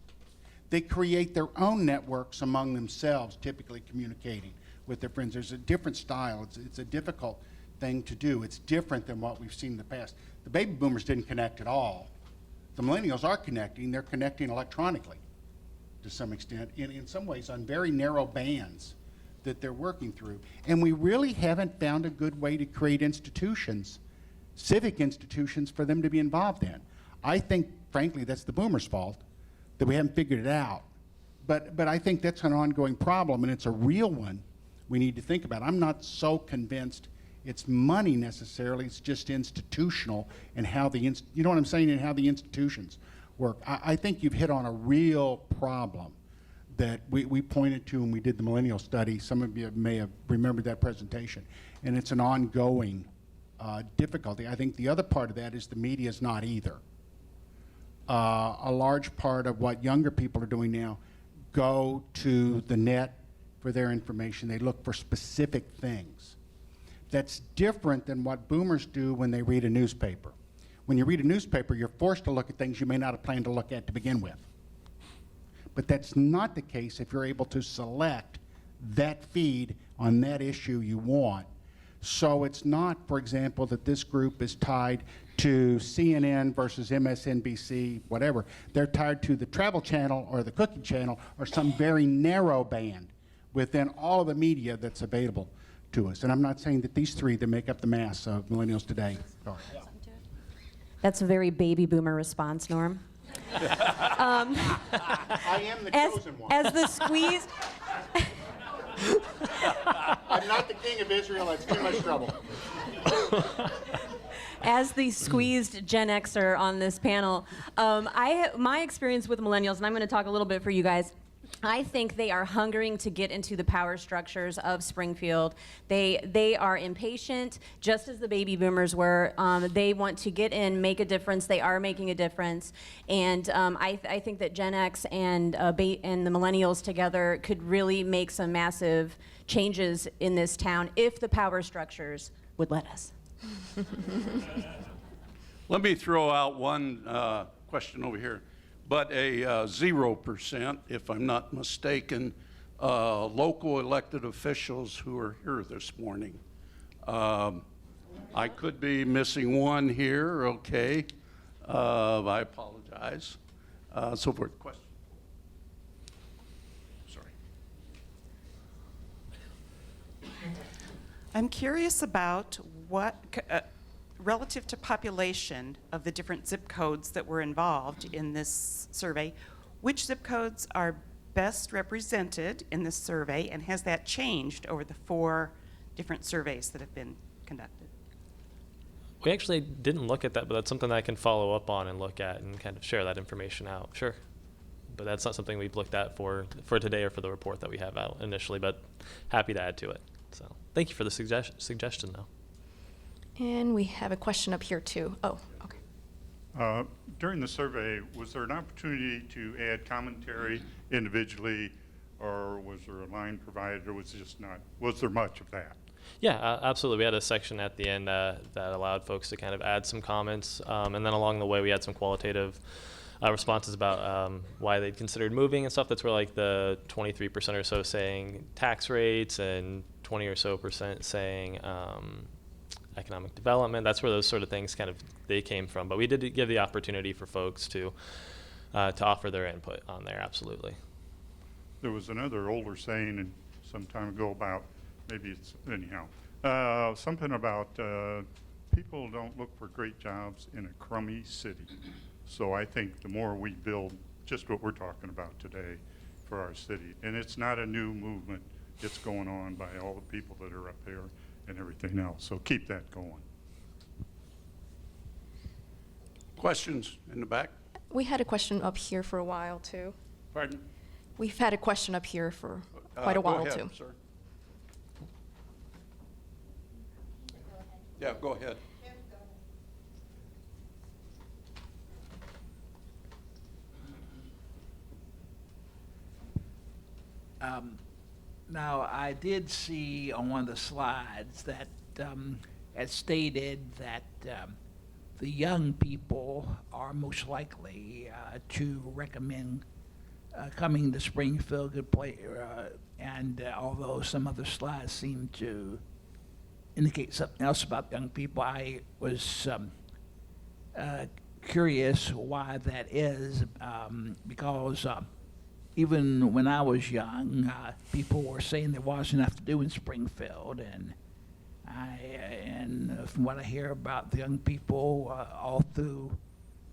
They create their own networks among themselves, typically communicating with their friends. There's a different style. It's a difficult thing to do. It's different than what we've seen in the past. The baby boomers didn't connect at all. The millennials are connecting. They're connecting electronically to some extent, in some ways on very narrow bands that they're working through. And we really haven't found a good way to create institutions, civic institutions, for them to be involved in. I think, frankly, that's the boomers' fault, that we haven't figured it out. But I think that's an ongoing problem, and it's a real one we need to think about. I'm not so convinced it's money necessarily, it's just institutional and how you know what I'm saying, and how the institutions work. I think you've hit on a real problem that we pointed to when we did the millennial study. Some of you may have remembered that presentation, and it's an ongoing difficulty. I think the other part of that is the media is not either. A large part of what younger people are doing now go to the net for their information. They look for specific things. That's different than what boomers do when they read a newspaper. When you read a newspaper, you're forced to look at things you may not have planned to look at to begin with. But that's not the case if you're able to select that feed on that issue you want. So it's not, for example, that this group is tied to CNN versus MSNBC, whatever. They're tied to the Travel Channel or the Cooking Channel or some very narrow band within all of the media that's available to us. And I'm not saying that these three that make up the mass of millennials today are. That's a very baby boomer response, Norm. I am the chosen one. As the squeezed, I'm not the king of Israel. That's too much trouble. as the squeezed Gen Xer on this panel, my experience with millennials, and I'm going to talk a little bit for you guys. I think they are hungering to get into the power structures of Springfield. They are impatient, just as the baby boomers were. They want to get in, make a difference. They are making a difference. And I think that Gen X and the millennials together could really make some massive changes in this town if the power structures would let us. Let me throw out one question over here. But a 0%, if I'm not mistaken, local elected officials who are here this morning. I could be missing one here, okay. I apologize. So forth. Question? Sorry. I'm curious about what, relative to population of the different zip codes that were involved in this survey, which zip codes are best represented in this survey, and has that changed over the 4 different surveys that have been conducted? We actually didn't look at that, but that's something that I can follow up on and look at and kind of share that information out. Sure. But that's not something we've looked at for today or for the report that we have out initially, but happy to add to it. So thank you for the suggestion, though. And we have a question up here too. Oh, okay. During the survey, was there an opportunity to add commentary individually, or was there a line provided, or was there much of that? Yeah, absolutely. We had a section at the end that allowed folks to kind of add some comments, and then along the way we had some qualitative responses about why they'd considered moving and stuff. That's where like the 23% or so saying tax rates and 20 or so percent saying economic development. That's where those sort of things kind of they came from. But we did give the opportunity for folks to offer their input on there. Absolutely. There was another older saying some time ago about, maybe it's anyhow, something about people don't look for great jobs in a crummy city. So I think the more we build just what we're talking about today for our city, and it's not a new movement, it's going on by all the people that are up there and everything else. So keep that going. Questions in the back? We had a question up here for a while too. Pardon? We've had a question up here for quite a while Go ahead, too. sir. Yeah, go ahead. Now, I did see on one of the slides that it stated that the young people are most likely to recommend coming to Springfield, good place, and although some other slides seem to indicate something else about young people, I was curious why that is, because even when I was young, people were saying there wasn't enough to do in Springfield, and from what I hear about the young people all through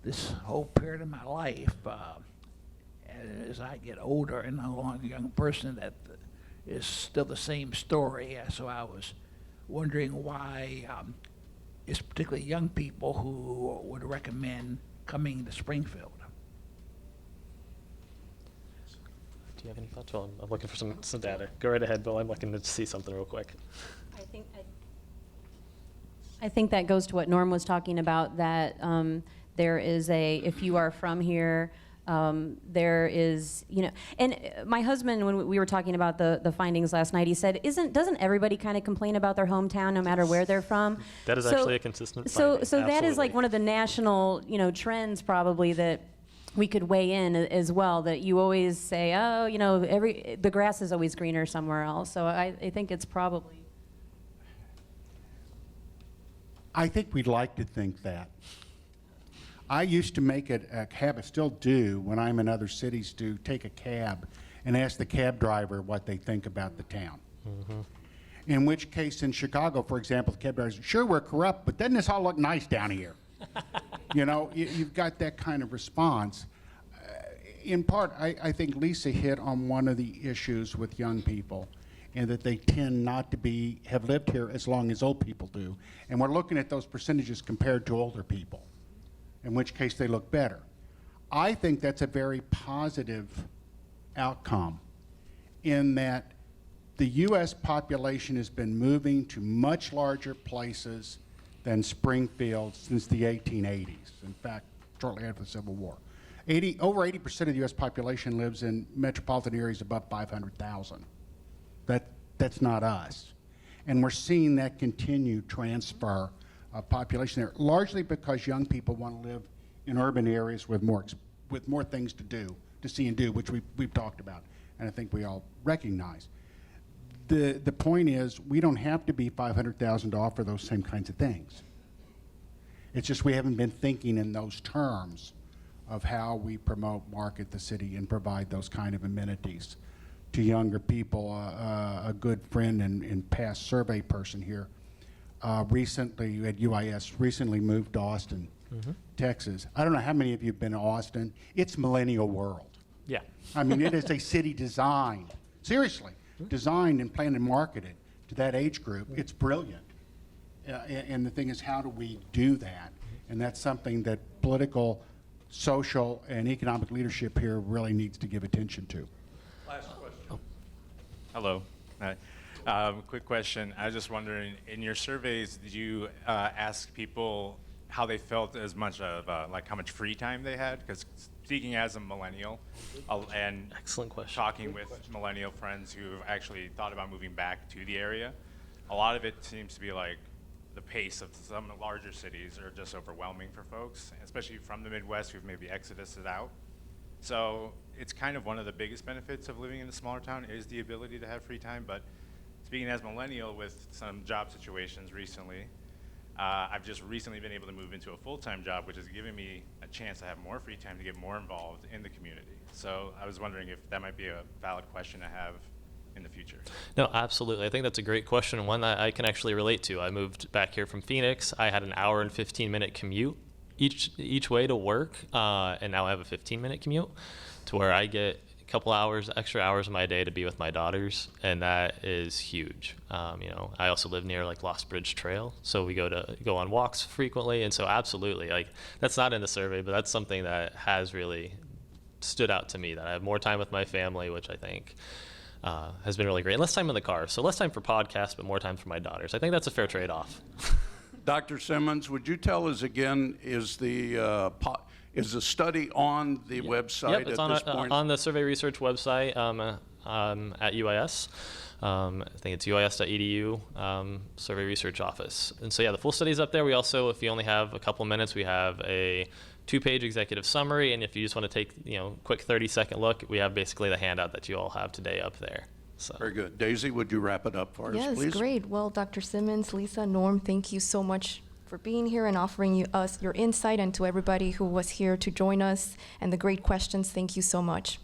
this whole period of my life, as I get older and no longer a young person, that is still the same story. So I was wondering why it's particularly young people who would recommend coming to Springfield. Do you have any thoughts? Well, I'm looking for some data. Go right ahead, Bill. I'm looking to see something real quick. I think that goes to what Norm was talking about, that there is if you are from here, there is, and my husband, when we were talking about the findings last night, he said, doesn't everybody kind of complain about their hometown no matter where they're from? That is actually a consistent So finding. that is like Absolutely. one of the national, trends probably that we could weigh in as well, that you always say, oh, the grass is always greener somewhere else. So I think it's probably. I think we'd like to think that. I used to make it a habit, still do, when I'm in other cities, to take a cab and ask the cab driver what they think about the town. In which case, in Chicago, for example, the cab drivers, sure, we're corrupt, but doesn't this all look nice down here? You know, you've got that kind of response. In part, I think Lisa hit on one of the issues with young people, and that they tend not to have lived here as long as old people do. And we're looking at those percentages compared to older people, in which case they look better. I think that's a very positive outcome, in that the U.S. population has been moving to much larger places than Springfield since the 1880s. In fact, shortly after the Civil War. Over 80% of the U.S. population lives in metropolitan areas above 500,000. That's not us. And we're seeing that continued transfer of population there, largely because young people want to live in urban areas with more things to see and do, which we've talked about, and I think we all recognize. The point is, we don't have to be 500,000 to offer those same kinds of things. It's just we haven't been thinking in those terms of how we promote, market the city, and provide those kind of amenities to younger people. A good friend and past survey person here recently at UIS recently moved to Austin, Texas. I don't know how many of you have been to Austin. It's millennial world. Yeah. I mean, it is a city designed, seriously, designed and planned and marketed to that age group. It's brilliant. And the thing is, how do we do that? And that's something that political, social, and economic leadership here really needs to give attention to. Last question. Hello. Hi. Quick question. I was just wondering, in your surveys, did you ask people how they felt as much of, like how much free time they had? Because speaking as a millennial and Excellent question. talking with millennial friends who have actually thought about moving back to the area, a lot of it seems to be like the pace of some larger cities are just overwhelming for folks, especially from the Midwest who've maybe exodused out. So it's kind of one of the biggest benefits of living in a smaller town is the ability to have free time. But speaking as millennial with some job situations recently, I've just recently been able to move into a full-time job, which has given me a chance to have more free time to get more involved in the community. So I was wondering if that might be a valid question to have in the future. No, absolutely. I think that's a great question, and one that I can actually relate to. I moved back here from Phoenix. I had an hour and 15-minute commute each way to work, and now I have a 15-minute commute to where I get a couple extra hours of my day to be with my daughters, and that is huge. I also live near like Lost Bridge Trail, so we go on walks frequently, and so absolutely, like that's not in the survey, but that's something that has really stood out to me, that I have more time with my family, which I think has been really great. And less time in the car. So less time for podcasts, but more time for my daughters. I think that's a fair trade-off. Dr. Simmons, would you tell us again, is the study on the website Yep, it's at this point? on the survey research website at UIS. I think it's uis.edu, survey research office. And so, yeah, the full study's up there. We also, if you only have a couple minutes, we have a 2-page executive summary, and if you just want to take quick 30-second look, we have basically the handout that you all have today up there. So. Very good. Daisy, would you wrap it up for us, please? Yes, great. Well, Dr. Simmons, Lisa, Norm, thank you so much for being here and offering us your insight, and to everybody who was here to join us and the great questions, thank you so much.